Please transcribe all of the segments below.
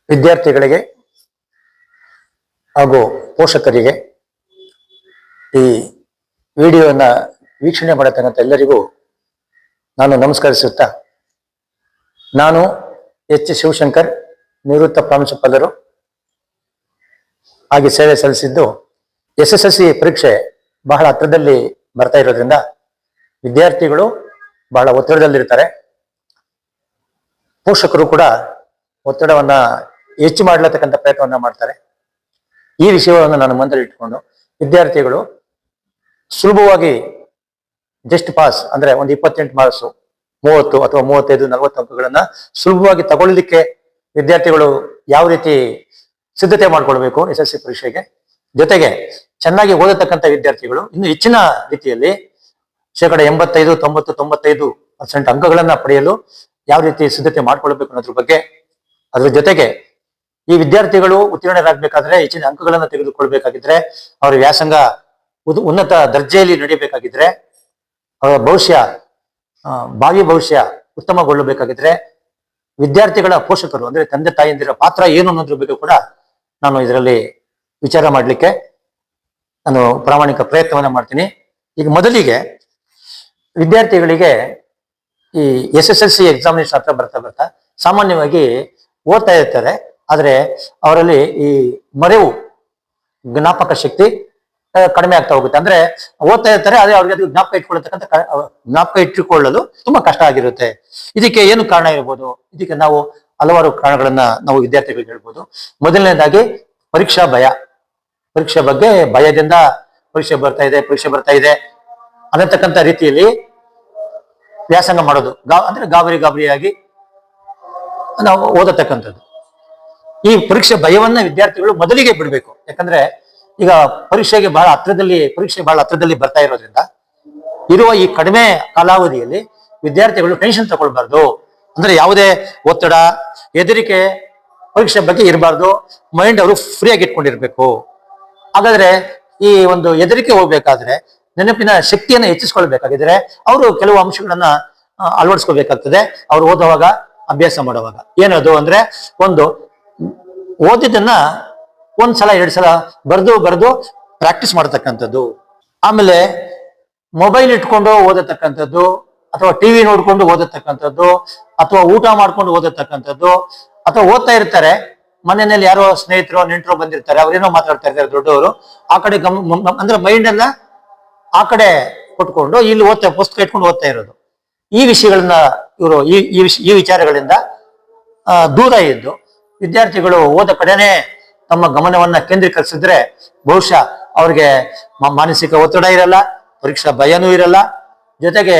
ವಿದ್ಯಾರ್ಥಿಗಳಿಗೆ ಹಾಗೂ ಪೋಷಕರಿಗೆ ಈ ವಿಡಿಯೋನ ವೀಕ್ಷಣೆ ಮಾಡತಕ್ಕಂಥ ಎಲ್ಲರಿಗೂ ನಾನು ನಮಸ್ಕರಿಸುತ್ತಾ, ನಾನು ಎಚ್ ಶಿವಶಂಕರ್, ನಿವೃತ್ತ ಪ್ರಾಂಶುಪಾಲರು ಆಗಿ ಸೇವೆ ಸಲ್ಲಿಸಿದ್ದು. SSLC ಪರೀಕ್ಷೆ ಬಹಳ ಹತ್ತಿರದಲ್ಲಿ ಬರ್ತಾ ಇರೋದ್ರಿಂದ ವಿದ್ಯಾರ್ಥಿಗಳು ಬಹಳ ಒತ್ತಡದಲ್ಲಿರ್ತಾರೆ. ಪೋಷಕರು ಕೂಡ ಒತ್ತಡವನ್ನ ಹೆಚ್ಚು ಮಾಡಲತಕ್ಕಂಥ ಪ್ರಯತ್ನವನ್ನ ಮಾಡ್ತಾರೆ. ಈ ವಿಷಯವನ್ನು ನಾನು ಮನದಲ್ಲಿ ಇಟ್ಕೊಂಡು ವಿದ್ಯಾರ್ಥಿಗಳು ಸುಲಭವಾಗಿ ಜಸ್ಟ್ ಪಾಸ್ ಅಂದ್ರೆ ಒಂದು 28 ಮಾರ್ಕ್ಸು, 30 ಅಥವಾ 35, 40 ಅಂಕಗಳನ್ನ ಸುಲಭವಾಗಿ ತಗೊಳ್ಳಿಕ್ಕೆ ವಿದ್ಯಾರ್ಥಿಗಳು ಯಾವ ರೀತಿ ಸಿದ್ಧತೆ ಮಾಡ್ಕೊಳ್ಬೇಕು SSLC ಪರೀಕ್ಷೆಗೆ, ಜೊತೆಗೆ ಚೆನ್ನಾಗಿ ಓದತಕ್ಕಂಥ ವಿದ್ಯಾರ್ಥಿಗಳು ಇನ್ನು ಹೆಚ್ಚಿನ ರೀತಿಯಲ್ಲಿ 85, 90, 95% ಅಂಕಗಳನ್ನ ಪಡೆಯಲು ಯಾವ ರೀತಿ ಸಿದ್ಧತೆ ಮಾಡ್ಕೊಳ್ಬೇಕು ಅನ್ನೋದ್ರ ಬಗ್ಗೆ, ಅದ್ರ ಜೊತೆಗೆ ಈ ವಿದ್ಯಾರ್ಥಿಗಳು ಉತ್ತೀರ್ಣರಾಗಬೇಕಾದ್ರೆ ಹೆಚ್ಚಿನ ಅಂಕಗಳನ್ನ ತೆಗೆದುಕೊಳ್ಬೇಕಾಗಿದ್ರೆ, ಅವರ ವ್ಯಾಸಂಗ ಉನ್ನತ ದರ್ಜೆಯಲ್ಲಿ ನಡೀಬೇಕಾಗಿದ್ರೆ, ಅವರ ಭಾವಿ ಭವಿಷ್ಯ ಉತ್ತಮಗೊಳ್ಳಬೇಕಾಗಿದ್ರೆ ವಿದ್ಯಾರ್ಥಿಗಳ ಪೋಷಕರು ಅಂದ್ರೆ ತಂದೆ ತಾಯಿಯಂದಿರ ಪಾತ್ರ ಏನು ಅನ್ನೋದ್ರ ಬಗ್ಗೆ ಕೂಡ ನಾನು ಇದರಲ್ಲಿ ವಿಚಾರ ಮಾಡಲಿಕ್ಕೆ ನಾನು ಪ್ರಾಮಾಣಿಕ ಪ್ರಯತ್ನವನ್ನ ಮಾಡ್ತೀನಿ. ಈಗ ಮೊದಲಿಗೆ ವಿದ್ಯಾರ್ಥಿಗಳಿಗೆ ಈ SSLC ಎಕ್ಸಾಮಿನೇಷನ್ ಹತ್ರ ಬರ್ತಾ ಸಾಮಾನ್ಯವಾಗಿ ಓದ್ತಾ ಇರ್ತಾರೆ. ಆದ್ರೆ ಅವರಲ್ಲಿ ಈ ಮರೆವು, ಜ್ಞಾಪಕ ಶಕ್ತಿ ಕಡಿಮೆ ಆಗ್ತಾ ಹೋಗುತ್ತೆ. ಅಂದ್ರೆ ಓದ್ತಾ ಇರ್ತಾರೆ, ಅದೇ ಅವ್ರಿಗೆ ಅದು ಜ್ಞಾಪಕ ಇಟ್ಟುಕೊಳ್ಳಲು ತುಂಬಾ ಕಷ್ಟ ಆಗಿರುತ್ತೆ. ಇದಕ್ಕೆ ಏನು ಕಾರಣ ಇರ್ಬೋದು? ಇದಕ್ಕೆ ನಾವು ಹಲವಾರು ಕಾರಣಗಳನ್ನ ನಾವು ವಿದ್ಯಾರ್ಥಿಗಳಿಗೆ ಹೇಳ್ಬೋದು. ಮೊದಲನೇದಾಗಿ ಪರೀಕ್ಷಾ ಭಯ. ಪರೀಕ್ಷೆ ಬಗ್ಗೆ ಭಯದಿಂದ ಪರೀಕ್ಷೆ ಬರ್ತಾ ಇದೆ ಅನ್ನತಕ್ಕಂಥ ರೀತಿಯಲ್ಲಿ ವ್ಯಾಸಂಗ ಮಾಡೋದು, ಅಂದ್ರೆ ಗಾಬರಿಯಾಗಿ ನಾವು ಓದತಕ್ಕಂಥದ್ದು. ಈ ಪರೀಕ್ಷೆ ಭಯವನ್ನ ವಿದ್ಯಾರ್ಥಿಗಳು ಮೊದಲಿಗೆ ಬಿಡಬೇಕು. ಯಾಕಂದ್ರೆ ಈಗ ಪರೀಕ್ಷೆ ಬಹಳ ಹತ್ರದಲ್ಲಿ ಬರ್ತಾ ಇರೋದ್ರಿಂದ ಇರುವ ಈ ಕಡಿಮೆ ಕಾಲಾವಧಿಯಲ್ಲಿ ವಿದ್ಯಾರ್ಥಿಗಳು ಟೆನ್ಷನ್ ತಗೊಳ್ಬಾರ್ದು. ಅಂದ್ರೆ ಯಾವುದೇ ಒತ್ತಡ, ಹೆದರಿಕೆ ಪರೀಕ್ಷೆ ಬಗ್ಗೆ ಇರಬಾರ್ದು. ಮೈಂಡ್ ಅವರು ಫ್ರೀಯಾಗಿ ಇಟ್ಕೊಂಡಿರ್ಬೇಕು. ಹಾಗಾದ್ರೆ ಈ ಒಂದು ಹೆದರಿಕೆ ಹೋಗ್ಬೇಕಾದ್ರೆ, ನೆನಪಿನ ಶಕ್ತಿಯನ್ನ ಹೆಚ್ಚಿಸ್ಕೊಳ್ಬೇಕಾಗಿದ್ರೆ ಅವರು ಕೆಲವು ಅಂಶಗಳನ್ನ ಅಳವಡಿಸ್ಕೋಬೇಕಾಗ್ತದೆ. ಅವ್ರು ಓದುವಾಗ, ಅಭ್ಯಾಸ ಮಾಡುವಾಗ. ಏನದು ಅಂದ್ರೆ, ಒಂದು ಓದಿದ್ದನ್ನ ಒಂದ್ಸಲ 2 ಸಲ ಬರೆದು ಪ್ರಾಕ್ಟೀಸ್ ಮಾಡತಕ್ಕಂಥದ್ದು. ಆಮೇಲೆ ಮೊಬೈಲ್ ಇಟ್ಕೊಂಡು ಓದತಕ್ಕಂಥದ್ದು, ಅಥವಾ ಟಿವಿ ನೋಡ್ಕೊಂಡು ಓದತಕ್ಕಂಥದ್ದು, ಅಥವಾ ಊಟ ಮಾಡ್ಕೊಂಡು ಓದತಕ್ಕಂಥದ್ದು, ಅಥವಾ ಓದ್ತಾ ಇರ್ತಾರೆ, ಮನೆಯಲ್ಲಿ ಯಾರೋ ಸ್ನೇಹಿತರು ನೆಂಟರು ಬಂದಿರ್ತಾರೆ, ಅವ್ರೇನೋ ಮಾತಾಡ್ತಾ ಇರ್ತಾರೆ ದೊಡ್ಡವರು, ಆ ಕಡೆ ಅಂದ್ರೆ ಮೈಂಡ್ ಎಲ್ಲ ಆ ಕಡೆ ಕೊಟ್ಕೊಂಡು ಇಲ್ಲಿ ಪುಸ್ತಕ ಇಟ್ಕೊಂಡು ಓದ್ತಾ ಇರೋದು. ಈ ವಿಷಯಗಳನ್ನ ಇವರು ಈ ವಿಚಾರಗಳಿಂದ ದೂರ ಇದ್ದು ವಿದ್ಯಾರ್ಥಿಗಳು ಓದ ಕಡೆನೆ ತಮ್ಮ ಗಮನವನ್ನ ಕೇಂದ್ರೀಕರಿಸಿದ್ರೆ ಬಹುಶಃ ಅವ್ರಿಗೆ ಮಾನಸಿಕ ಒತ್ತಡ ಇರಲ್ಲ, ಪರೀಕ್ಷಾ ಭಯನೂ ಇರಲ್ಲ. ಜೊತೆಗೆ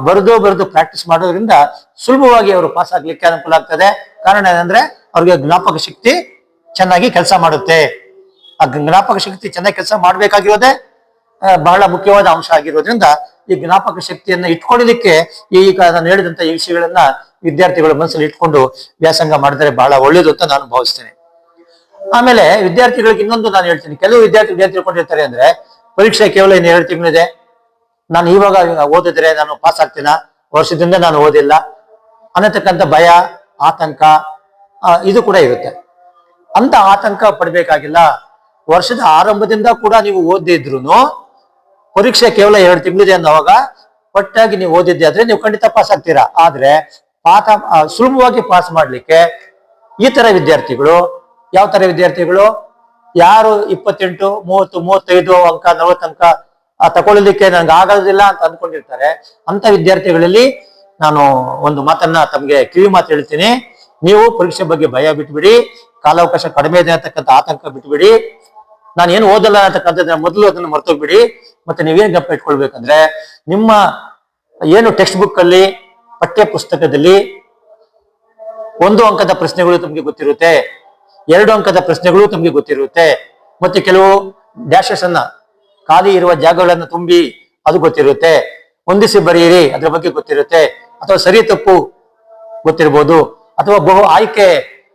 ಬರೆದು ಪ್ರಾಕ್ಟೀಸ್ ಮಾಡೋದ್ರಿಂದ ಸುಲಭವಾಗಿ ಅವರು ಪಾಸ್ ಆಗ್ಲಿಕ್ಕೆ ಅನುಕೂಲ ಆಗ್ತದೆ. ಕಾರಣ ಏನಂದ್ರೆ ಅವ್ರಿಗೆ ಜ್ಞಾಪಕ ಶಕ್ತಿ ಚೆನ್ನಾಗಿ ಕೆಲಸ ಮಾಡುತ್ತೆ. ಆ ಜ್ಞಾಪಕ ಶಕ್ತಿ ಚೆನ್ನಾಗಿ ಕೆಲಸ ಮಾಡ್ಬೇಕಾಗಿರೋದೇ ಬಹಳ ಮುಖ್ಯವಾದ ಅಂಶ ಆಗಿರೋದ್ರಿಂದ ಈ ಜ್ಞಾಪಕ ಶಕ್ತಿಯನ್ನ ಇಟ್ಕೊಳ್ಳಲಿಕ್ಕೆ ಈಗ ನಾನು ಹೇಳಿದಂತ ಈ ವಿಷಯಗಳನ್ನ ವಿದ್ಯಾರ್ಥಿಗಳ ಮನಸ್ಸಲ್ಲಿ ಇಟ್ಕೊಂಡು ವ್ಯಾಸಂಗ ಮಾಡಿದ್ರೆ ಬಹಳ ಒಳ್ಳೇದು ಅಂತ ನಾನು ಭಾವಿಸ್ತೇನೆ. ಆಮೇಲೆ ವಿದ್ಯಾರ್ಥಿಗಳಿಗೆ ಇನ್ನೊಂದು ನಾನು ಹೇಳ್ತೀನಿ, ಕೆಲವು ವಿದ್ಯಾರ್ಥಿಗಳು ತಿಳ್ಕೊಂಡಿರ್ತಾರೆ ಅಂದ್ರೆ ಪರೀಕ್ಷೆ ಕೇವಲ ಇನ್ನು 2 ತಿಂಗಳಿದೆ, ನಾನು ಇವಾಗ ಓದಿದ್ರೆ ನಾನು ಪಾಸ್ ಆಗ್ತೀನ, ವರ್ಷದಿಂದ ನಾನು ಓದಿಲ್ಲ ಅನ್ನತಕ್ಕಂಥ ಭಯ, ಆತಂಕ ಇದು ಕೂಡ ಇರುತ್ತೆ. ಅಂತ ಆತಂಕ ಪಡ್ಬೇಕಾಗಿಲ್ಲ. ವರ್ಷದ ಆರಂಭದಿಂದ ಕೂಡ ನೀವು ಓದಿದ್ರು ಪರೀಕ್ಷೆ ಕೇವಲ 2 ತಿಂಗಳಿದೆ ಅನ್ನೋವಾಗ ಒಟ್ಟಾಗಿ ನೀವು ಓದಿದ್ದೆ ಆದ್ರೆ ನೀವು ಖಂಡಿತ ಪಾಸ್ ಆಗ್ತೀರಾ. ಆದ್ರೆ ಸುಲಭವಾಗಿ ಪಾಸ್ ಮಾಡ್ಲಿಕ್ಕೆ ಈ ತರ ವಿದ್ಯಾರ್ಥಿಗಳು, ಯಾವ ತರ ವಿದ್ಯಾರ್ಥಿಗಳು, ಯಾರು 28, 30, 35 ಅಂಕ, 40 ಅಂಕ ತಗೊಳ್ಳಿಕ್ಕೆ ನನ್ಗೆ ಆಗೋದಿಲ್ಲ ಅಂತ ಅಂದ್ಕೊಂಡಿರ್ತಾರೆ, ಅಂತ ವಿದ್ಯಾರ್ಥಿಗಳಲ್ಲಿ ನಾನು ಒಂದು ಮಾತನ್ನ ತಮ್ಗೆ ಕಿವಿ ಮಾತು ಹೇಳ್ತೀನಿ. ನೀವು ಪರೀಕ್ಷೆ ಬಗ್ಗೆ ಭಯ ಬಿಟ್ಬಿಡಿ, ಕಾಲಾವಕಾಶ ಕಡಿಮೆ ಇದೆ ಅಂತಕ್ಕಂಥ ಆತಂಕ ಬಿಟ್ಬಿಡಿ. ನಾನು ಏನು ಓದಲ್ಲ ಅಂತಕ್ಕಂಥದ್ದನ್ನ ಮೊದಲು ಅದನ್ನು ಮರ್ತೋಗ್ಬಿಡಿ. ಮತ್ತೆ ನೀವೇನ್ ಗಪ್ಪ ಇಟ್ಕೊಳ್ಬೇಕಂದ್ರೆ, ನಿಮ್ಮ ಏನು ಟೆಕ್ಸ್ಟ್ ಬುಕ್ ಅಲ್ಲಿ, ಪಠ್ಯ ಪುಸ್ತಕದಲ್ಲಿ 1 ಅಂಕದ ಪ್ರಶ್ನೆಗಳು ತಮಗೆ ಗೊತ್ತಿರುತ್ತೆ, 2 ಅಂಕದ ಪ್ರಶ್ನೆಗಳು ತಮಗೆ ಗೊತ್ತಿರುತ್ತೆ, ಮತ್ತೆ ಕೆಲವು ಡ್ಯಾಶಸ್ ಅನ್ನ, ಖಾಲಿ ಇರುವ ಜಾಗಗಳನ್ನು ತುಂಬಿ ಅದು ಗೊತ್ತಿರುತ್ತೆ, ಹೊಂದಿಸಿ ಬರೆಯಿರಿ ಅದ್ರ ಬಗ್ಗೆ ಗೊತ್ತಿರುತ್ತೆ, ಅಥವಾ ಸರಿ ತಪ್ಪು ಗೊತ್ತಿರ್ಬೋದು, ಅಥವಾ ಬಹು ಆಯ್ಕೆ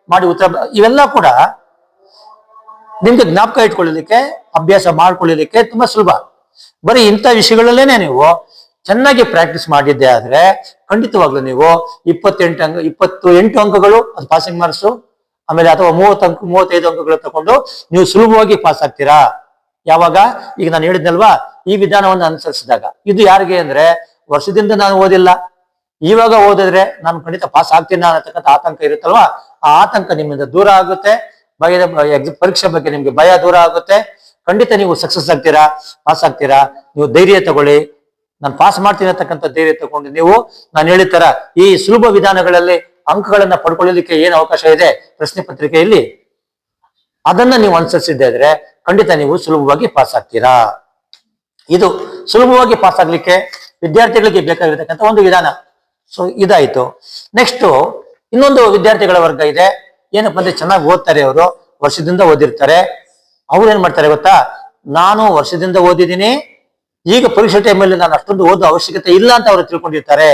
ಮಾಡಿ ಉತ್ತರ, ಇವೆಲ್ಲ ಕೂಡ ನಿಮ್ಗೆ ಜ್ಞಾಪಕ ಇಟ್ಕೊಳ್ಳಲಿಕ್ಕೆ, ಅಭ್ಯಾಸ ಮಾಡ್ಕೊಳ್ಳಲಿಕ್ಕೆ ತುಂಬಾ ಸುಲಭ. ಬರೀ ಇಂಥ ವಿಷಯಗಳಲ್ಲೇನೆ ನೀವು ಚೆನ್ನಾಗಿ ಪ್ರಾಕ್ಟೀಸ್ ಮಾಡಿದ್ದೆ ಆದ್ರೆ ಖಂಡಿತವಾಗ್ಲೂ ನೀವು 28 ಅಂಕಗಳು ಅದು ಪಾಸಿಂಗ್ ಮಾರ್ಕ್ಸು, ಆಮೇಲೆ ಅಥವಾ 30 ಅಂಕ 35 ಅಂಕಗಳು ತಗೊಂಡು ನೀವು ಸುಲಭವಾಗಿ ಪಾಸ್ ಆಗ್ತೀರಾ. ಯಾವಾಗ? ಈಗ ನಾನು ಹೇಳಿದ್ನಲ್ವಾ, ಈ ವಿಧಾನವನ್ನು ಅನುಸರಿಸಿದಾಗ. ಇದು ಯಾರಿಗೆ ಅಂದ್ರೆ, ವರ್ಷದಿಂದ ನಾನು ಓದಿಲ್ಲ, ಇವಾಗ ಓದಿದ್ರೆ ನಾನು ಖಂಡಿತ ಪಾಸ್ ಆಗ್ತೀನಿ ಅನ್ನತಕ್ಕಂಥ ಆತಂಕ ಇರುತ್ತಲ್ವಾ, ಆ ಆತಂಕ ನಿಮ್ಮಿಂದ ದೂರ ಆಗುತ್ತೆ. ಪರೀಕ್ಷೆ ಬಗ್ಗೆ ನಿಮ್ಗೆ ಭಯ ದೂರ ಆಗುತ್ತೆ. ಖಂಡಿತ ನೀವು ಸಕ್ಸಸ್ ಆಗ್ತೀರಾ, ಪಾಸ್ ಆಗ್ತೀರಾ. ನೀವು ಧೈರ್ಯ ತಗೊಳ್ಳಿ, ನಾನು ಪಾಸ್ ಮಾಡ್ತೀನಿ ಅಂತಕ್ಕಂಥ ಧೈರ್ಯ ತಗೊಂಡು ನೀವು ನಾನು ಹೇಳಿದ ತರ ಈ ಸುಲಭ ವಿಧಾನಗಳಲ್ಲಿ ಅಂಕಗಳನ್ನ ಪಡ್ಕೊಳ್ಳಲಿಕ್ಕೆ ಏನು ಅವಕಾಶ ಇದೆ ಪ್ರಶ್ನೆ ಪತ್ರಿಕೆಯಲ್ಲಿ, ಅದನ್ನ ನೀವು ಅನುಸರಿಸಿದ್ದೆ ಇದ್ರೆ ಖಂಡಿತ ನೀವು ಸುಲಭವಾಗಿ ಪಾಸ್ ಆಗ್ತೀರಾ. ಇದು ಸುಲಭವಾಗಿ ಪಾಸ್ ಆಗ್ಲಿಕ್ಕೆ ವಿದ್ಯಾರ್ಥಿಗಳಿಗೆ ಬೇಕಾಗಿರ್ತಕ್ಕಂಥ ಒಂದು ವಿಧಾನ. ಸೊ ಇದಾಯ್ತು. ನೆಕ್ಸ್ಟ್ ಇನ್ನೊಂದು ವಿದ್ಯಾರ್ಥಿಗಳ ವರ್ಗ ಇದೆ. ಏನಪ್ಪ ಅಂದ್ರೆ, ಚೆನ್ನಾಗಿ ಓದ್ತಾರೆ, ಅವರು ವರ್ಷದಿಂದ ಓದಿರ್ತಾರೆ. ಅವ್ರು ಏನ್ ಮಾಡ್ತಾರೆ ಗೊತ್ತಾ, ನಾನು ವರ್ಷದಿಂದ ಓದಿದ್ದೀನಿ, ಈಗ ಪರೀಕ್ಷೆ ಟೈಮಲ್ಲಿ ನಾನು ಅಷ್ಟೊಂದು ಓದೋ ಅವಶ್ಯಕತೆ ಇಲ್ಲ ಅಂತ ಅವರು ತಿಳ್ಕೊಂಡಿರ್ತಾರೆ.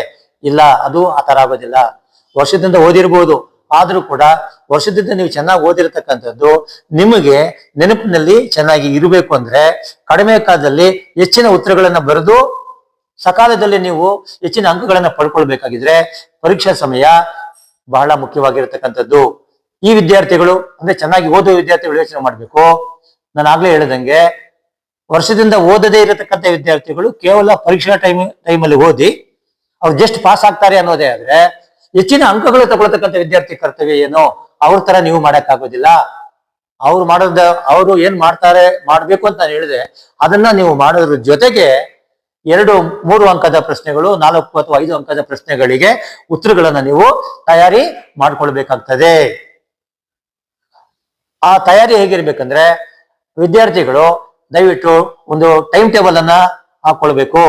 ಇಲ್ಲ, ಅದು ಆ ತರ ಆಗೋದಿಲ್ಲ. ವರ್ಷದಿಂದ ಓದಿರ್ಬೋದು, ಆದ್ರೂ ಕೂಡ ವರ್ಷದಿಂದ ನೀವು ಚೆನ್ನಾಗಿ ಓದಿರತಕ್ಕಂಥದ್ದು ನಿಮಗೆ ನೆನಪಿನಲ್ಲಿ ಚೆನ್ನಾಗಿ ಇರಬೇಕು ಅಂದ್ರೆ ಕಡಿಮೆ ಕಾಲದಲ್ಲಿ ಹೆಚ್ಚಿನ ಉತ್ತರಗಳನ್ನ ಬರೆದು ಸಕಾಲದಲ್ಲಿ ನೀವು ಹೆಚ್ಚಿನ ಅಂಕಗಳನ್ನ ಪಡ್ಕೊಳ್ಬೇಕಾಗಿದ್ರೆ ಪರೀಕ್ಷಾ ಸಮಯ ಬಹಳ ಮುಖ್ಯವಾಗಿರತಕ್ಕಂಥದ್ದು. ಈ ವಿದ್ಯಾರ್ಥಿಗಳು ಅಂದ್ರೆ ಚೆನ್ನಾಗಿ ಓದುವ ವಿದ್ಯಾರ್ಥಿಗಳು ಯೋಚನೆ ಮಾಡ್ಬೇಕು. ನಾನು ಆಗ್ಲೇ ಹೇಳಿದಂಗೆ, ವರ್ಷದಿಂದ ಓದದೇ ಇರತಕ್ಕಂಥ ವಿದ್ಯಾರ್ಥಿಗಳು ಕೇವಲ ಪರೀಕ್ಷಾ ಟೈಮಲ್ಲಿ ಓದಿ ಅವ್ರು ಜಸ್ಟ್ ಪಾಸ್ ಆಗ್ತಾರೆ ಅನ್ನೋದೇ ಆದ್ರೆ, ಹೆಚ್ಚಿನ ಅಂಕಗಳು ತಗೊಳ್ತಕ್ಕಂಥ ವಿದ್ಯಾರ್ಥಿ ಕರ್ತವ್ಯ ಏನು, ಅವ್ರ ತರ ನೀವು ಮಾಡಕ್ಕಾಗೋದಿಲ್ಲ. ಅವರು ಏನ್ ಮಾಡ್ಬೇಕು ಅಂತ ನಾನು ಹೇಳಿದೆ, ಅದನ್ನ ನೀವು ಮಾಡೋದ್ರ ಜೊತೆಗೆ 2-3 ಅಂಕದ ಪ್ರಶ್ನೆಗಳು, 4 ಅಥವಾ 5 ಅಂಕದ ಪ್ರಶ್ನೆಗಳಿಗೆ ಉತ್ತರಗಳನ್ನ ನೀವು ತಯಾರಿ ಮಾಡ್ಕೊಳ್ಬೇಕಾಗ್ತದೆ. ಆ ತಯಾರಿ ಹೇಗಿರ್ಬೇಕಂದ್ರೆ, ವಿದ್ಯಾರ್ಥಿಗಳು ದಯವಿಟ್ಟು ಒಂದು ಟೈಮ್ ಟೇಬಲ್ ಅನ್ನ ಹಾಕೊಳ್ಬೇಕು.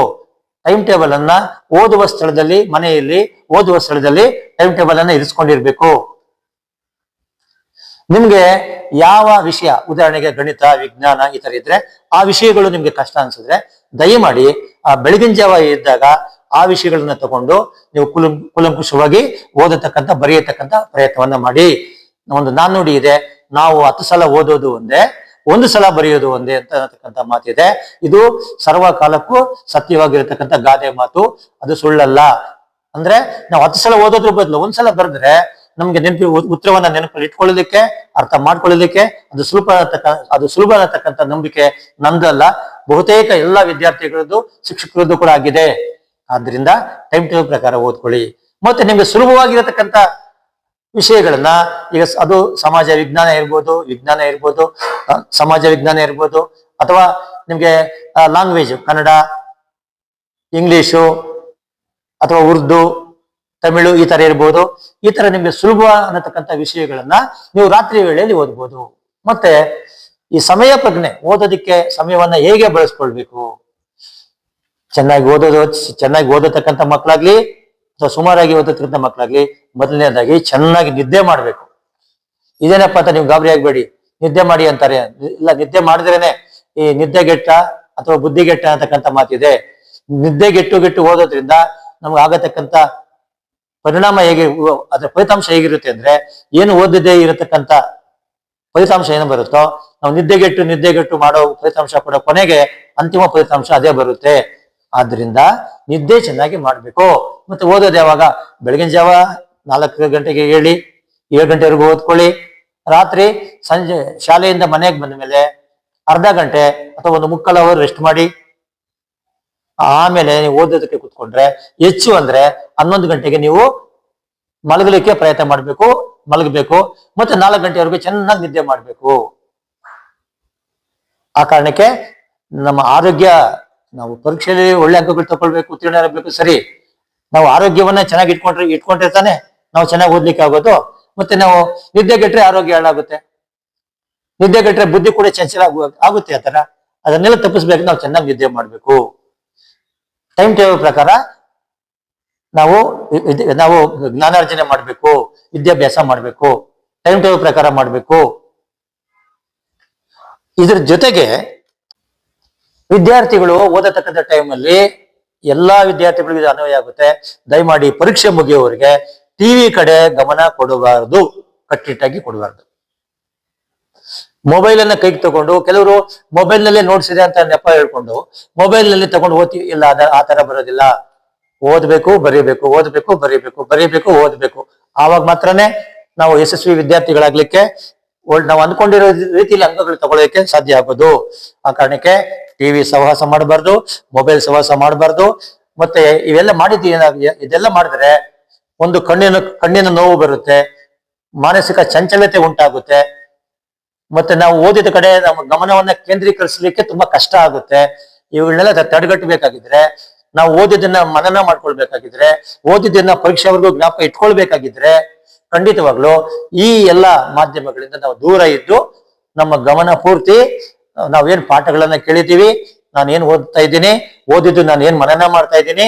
ಟೈಮ್ ಟೇಬಲ್ ಅನ್ನ ಓದುವ ಸ್ಥಳದಲ್ಲಿ, ಮನೆಯಲ್ಲಿ ಓದುವ ಸ್ಥಳದಲ್ಲಿ ಟೈಮ್ ಟೇಬಲ್ ಅನ್ನ ಇರಿಸ್ಕೊಂಡಿರ್ಬೇಕು. ನಿಮ್ಗೆ ಯಾವ ವಿಷಯ, ಉದಾಹರಣೆಗೆ ಗಣಿತ, ವಿಜ್ಞಾನ ಈ ತರ ಇದ್ರೆ, ಆ ವಿಷಯಗಳು ನಿಮ್ಗೆ ಕಷ್ಟ ಅನ್ಸಿದ್ರೆ ದಯಮಾಡಿ ಆ ಬೆಳಗಿನ ಜಾವ ಇದ್ದಾಗ ಆ ವಿಷಯಗಳನ್ನ ತಗೊಂಡು ನೀವು ಕುಲಂಕುಷವಾಗಿ ಓದತಕ್ಕಂಥ, ಬರೆಯತಕ್ಕಂಥ ಪ್ರಯತ್ನವನ್ನ ಮಾಡಿ. ಒಂದು ನಾಣ್ಣುಡಿ ಇದೆ, ನಾವು 10 ಸಲ ಓದೋದು ಒಂದೇ, 1 ಸಲ ಬರೆಯೋದು ಒಂದೇ ಅಂತಕ್ಕಂಥ ಮಾತಿದೆ. ಇದು ಸರ್ವಕಾಲಕ್ಕೂ ಸತ್ಯವಾಗಿರತಕ್ಕಂಥ ಗಾದೆ ಮಾತು, ಅದು ಸುಳ್ಳಲ್ಲ. ಅಂದ್ರೆ ನಾವು 10 ಸಲ ಓದೋದ್ರ ಬದಲು 1 ಸಲ ಬರೆದ್ರೆ ನಮ್ಗೆ ಉತ್ತರವನ್ನ ನೆನಪಲ್ಲಿ ಇಟ್ಕೊಳ್ಳೋದಕ್ಕೆ, ಅರ್ಥ ಮಾಡ್ಕೊಳ್ಳೋದಕ್ಕೆ ಅದು ಸುಲಭ ಅನ್ನತಕ್ಕಂಥ ನಂಬಿಕೆ ನಂದಲ್ಲ, ಬಹುತೇಕ ಎಲ್ಲ ವಿದ್ಯಾರ್ಥಿಗಳದ್ದು, ಶಿಕ್ಷಕರದ್ದು ಕೂಡ ಆಗಿದೆ. ಆದ್ರಿಂದ ಟೈಮ್ ಟೇಬಲ್ ಪ್ರಕಾರ ಓದ್ಕೊಳ್ಳಿ. ಮತ್ತೆ ನಿಮ್ಗೆ ಸುಲಭವಾಗಿರತಕ್ಕಂಥ ವಿಷಯಗಳನ್ನ, ಈಗ ಅದು ಸಮಾಜ ವಿಜ್ಞಾನ ಇರ್ಬೋದು, ಸಮಾಜ ವಿಜ್ಞಾನ ಇರ್ಬೋದು, ಅಥವಾ ನಿಮ್ಗೆ ಲ್ಯಾಂಗ್ವೇಜ್ ಕನ್ನಡ, ಇಂಗ್ಲಿಷು ಅಥವಾ ಉರ್ದು, ತಮಿಳು ಈ ತರ ಇರ್ಬೋದು. ಈ ತರ ನಿಮ್ಗೆ ಸುಲಭ ಅನ್ನತಕ್ಕಂಥ ವಿಷಯಗಳನ್ನ ನೀವು ರಾತ್ರಿ ವೇಳೆಯಲ್ಲಿ ಓದ್ಬೋದು. ಮತ್ತೆ ಈ ಸಮಯ ಪ್ರಜ್ಞೆ, ಓದೋದಿಕ್ಕೆ ಸಮಯವನ್ನ ಹೇಗೆ ಬಳಸ್ಕೊಳ್ಬೇಕು, ಚೆನ್ನಾಗಿ ಓದತಕ್ಕಂಥ ಮಕ್ಕಳಾಗ್ಲಿ ಅಥವಾ ಸುಮಾರಾಗಿ ಓದತಕ್ಕಂಥ ಮಕ್ಕಳಾಗ್ಲಿ, ಮೊದಲನೇದಾಗಿ ಚೆನ್ನಾಗಿ ನಿದ್ದೆ ಮಾಡ್ಬೇಕು. ಇದೇನಪ್ಪ ಅಂತ ನೀವು ಗಾಬರಿ ಆಗ್ಬೇಡಿ, ನಿದ್ದೆ ಮಾಡಿ ಅಂತಾರೆ. ಇಲ್ಲ, ನಿದ್ದೆ ಮಾಡಿದ್ರೇನೆ ಈ ನಿದ್ದೆಗೆಟ್ಟ ಅಥವಾ ಬುದ್ಧಿಗೆಟ್ಟ ಅಂತಕ್ಕಂಥ ಮಾತಿದೆ. ನಿದ್ದೆಗೆಟ್ಟು ಓದೋದ್ರಿಂದ ನಮ್ಗೆ ಆಗತಕ್ಕಂಥ ಪರಿಣಾಮ ಅದ್ರ ಫಲಿತಾಂಶ ಹೇಗಿರುತ್ತೆ ಅಂದ್ರೆ, ಏನು ಓದದೇ ಇರತಕ್ಕಂಥ ಫಲಿತಾಂಶ ಏನು ಬರುತ್ತೋ, ನಾವು ನಿದ್ದೆಗೆಟ್ಟು ಮಾಡೋ ಫಲಿತಾಂಶ ಕೂಡ ಕೊನೆಗೆ ಅಂತಿಮ ಫಲಿತಾಂಶ ಅದೇ ಬರುತ್ತೆ. ಆದ್ರಿಂದ ನಿದ್ದೆ ಚೆನ್ನಾಗಿ ಮಾಡ್ಬೇಕು. ಮತ್ತೆ ಓದೋದು ಯಾವಾಗ? ಬೆಳಗಿನ ಜಾವ 4 ಗಂಟೆಗೆ ಹೇಳಿ 7 ಗಂಟೆವರೆಗೂ ಓದ್ಕೊಳ್ಳಿ. ರಾತ್ರಿ ಸಂಜೆ ಶಾಲೆಯಿಂದ ಮನೆಗೆ ಬಂದ ಮೇಲೆ ಅರ್ಧ ಗಂಟೆ ಅಥವಾ 1/4 ಅವರ್ ರೆಸ್ಟ್ ಮಾಡಿ, ಆಮೇಲೆ ನೀವು ಓದೋದಕ್ಕೆ ಕುತ್ಕೊಂಡ್ರೆ ಹೆಚ್ಚು ಅಂದ್ರೆ 11 ಗಂಟೆಗೆ ನೀವು ಮಲಗಲಿಕ್ಕೆ ಪ್ರಯತ್ನ ಮಲಗಬೇಕು. ಮತ್ತೆ 4 ಗಂಟೆವರೆಗೂ ಚೆನ್ನಾಗಿ ನಿದ್ದೆ ಮಾಡ್ಬೇಕು. ಆ ಕಾರಣಕ್ಕೆ ನಮ್ಮ ಆರೋಗ್ಯ, ನಾವು ಪರೀಕ್ಷೆಯಲ್ಲಿ ಒಳ್ಳೆ ಅಂಕಗಳು ತಗೊಳ್ಬೇಕು, ಉತ್ತೀರ್ಣ ಆಗಬೇಕು, ಸರಿ. ನಾವು ಆರೋಗ್ಯವನ್ನ ಚೆನ್ನಾಗಿ ಇಟ್ಕೊಂಡ್ರೆ ತಾನೆ ನಾವು ಚೆನ್ನಾಗಿ ಓದ್ಲಿಕ್ಕೆ ಆಗೋದು. ಮತ್ತೆ ನಾವು ನಿದ್ದೆಗೆಟ್ರೆ ಆರೋಗ್ಯ ಹಾಳಾಗುತ್ತೆ, ನಿದ್ದೆಗೆಟ್ರೆ ಬುದ್ಧಿ ಕೂಡ ಚಂಚಲ ಆಗುತ್ತೆ. ಆ ತರ ಅದನ್ನೆಲ್ಲ ತಪ್ಪಿಸ್ಬೇಕು. ನಾವು ಚೆನ್ನಾಗಿ ನಿದ್ದೆ ಮಾಡ್ಬೇಕು. ಟೈಮ್ ಟೇಬಲ್ ಪ್ರಕಾರ ನಾವು ಜ್ಞಾನಾರ್ಜನೆ ಮಾಡ್ಬೇಕು, ವಿದ್ಯಾಭ್ಯಾಸ ಮಾಡ್ಬೇಕು, ಟೈಮ್ ಟೇಬಲ್ ಪ್ರಕಾರ ಮಾಡ್ಬೇಕು. ಇದ್ರ ಜೊತೆಗೆ ವಿದ್ಯಾರ್ಥಿಗಳು ಓದತಕ್ಕಂಥ ಟೈಮಲ್ಲಿ ಎಲ್ಲಾ ವಿದ್ಯಾರ್ಥಿಗಳಿಗೂ ಇದು ಅನ್ವಯ ಆಗುತ್ತೆ. ದಯಮಾಡಿ ಪರೀಕ್ಷೆ ಮುಗಿಯುವವರೆಗೆ ಟಿವಿ ಕಡೆ ಗಮನ ಕೊಡಬಾರದು, ಕಟ್ಟಿಟ್ಟಾಗಿ ಕೊಡಬಾರ್ದು. ಮೊಬೈಲ್ ಅನ್ನ ಕೈಗೆ ತಗೊಂಡು, ಕೆಲವರು ಮೊಬೈಲ್ ನಲ್ಲೇ ನೋಟ್ಸ್ ಇದೆ ಅಂತ ನೆಪ ಹೇಳ್ಕೊಂಡು ಮೊಬೈಲ್ ನಲ್ಲಿ ತಗೊಂಡು ಓದ್ತೀವಿ. ಇಲ್ಲ, ಆ ತರ ಬರೋದಿಲ್ಲ. ಓದ್ಬೇಕು, ಬರೀಬೇಕು, ಓದ್ಬೇಕು, ಬರೀಬೇಕು, ಓದ್ಬೇಕು. ಆವಾಗ ಮಾತ್ರನೇ ನಾವು ಯಶಸ್ವಿ ವಿದ್ಯಾರ್ಥಿಗಳಾಗ್ಲಿಕ್ಕೆ ನಾವು ಅಂದ್ಕೊಂಡಿರೋ ರೀತಿಯಲ್ಲಿ ಅಂಕಗಳು ತಗೊಳ್ಳೋಕೆ ಸಾಧ್ಯ ಆಗೋದು. ಆ ಕಾರಣಕ್ಕೆ ಟಿವಿ ಸಹವಾಸ ಮಾಡಬಾರ್ದು, ಮೊಬೈಲ್ ಸಹವಾಸ ಮಾಡಬಾರ್ದು. ಮತ್ತೆ ಇವೆಲ್ಲ ಮಾಡಿದ್ದೀವಿ, ಇದೆಲ್ಲ ಮಾಡಿದ್ರೆ ಒಂದು ಕಣ್ಣಿನ ನೋವು ಬರುತ್ತೆ, ಮಾನಸಿಕ ಚಂಚಲತೆ ಉಂಟಾಗುತ್ತೆ, ಮತ್ತೆ ನಾವು ಓದಿದ ಕಡೆ ನಮ್ಮ ಗಮನವನ್ನ ಕೇಂದ್ರೀಕರಿಸಲಿಕ್ಕೆ ತುಂಬಾ ಕಷ್ಟ ಆಗುತ್ತೆ. ಇವುಗಳನ್ನೆಲ್ಲ ತಡೆಗಟ್ಟಬೇಕಾಗಿದ್ರೆ, ನಾವು ಓದಿದ್ದನ್ನ ಮನನ ಮಾಡ್ಕೊಳ್ಬೇಕಾಗಿದ್ರೆ, ಓದಿದ್ದನ್ನ ಪರೀಕ್ಷೆವರೆಗೂ ಜ್ಞಾಪಕ ಇಟ್ಕೊಳ್ಬೇಕಾಗಿದ್ರೆ ಖಂಡಿತವಾಗ್ಲು ಈ ಎಲ್ಲಾ ಮಾಧ್ಯಮಗಳಿಂದ ನಾವು ದೂರ ಇದ್ದು ನಮ್ಮ ಗಮನ ಪೂರ್ತಿ ನಾವೇನ್ ಪಾಠಗಳನ್ನ ಕೇಳಿದ್ದೀವಿ, ನಾನು ಏನ್ ಓದ್ತಾ ಇದ್ದೀನಿ, ಓದಿದ್ದು ನಾನು ಏನ್ ಮನನ ಮಾಡ್ತಾ ಇದ್ದೀನಿ,